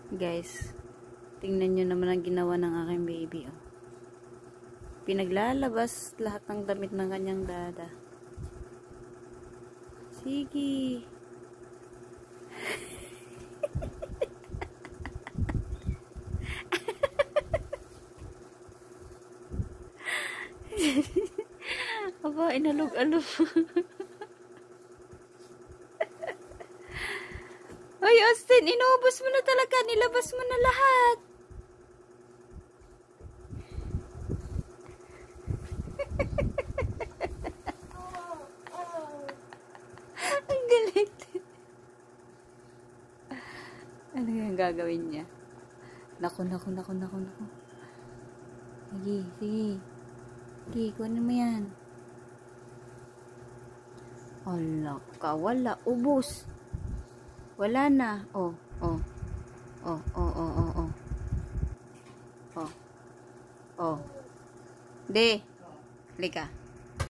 Guys, tingnan nyo naman ang ginawa ng aking baby. Oh. Pinaglalabas lahat ng damit ng kanyang dada. Sige. Aba, inalog-alog. Hoy, Austin, inubos mo na talaga. Nilabas mo na lahat. Ang galit. Ano yung gagawin niya? Naku. Sige. Sige, kunin mo yan. Ala ka, wala. Ubos. Wala na. Oh. De. Lika.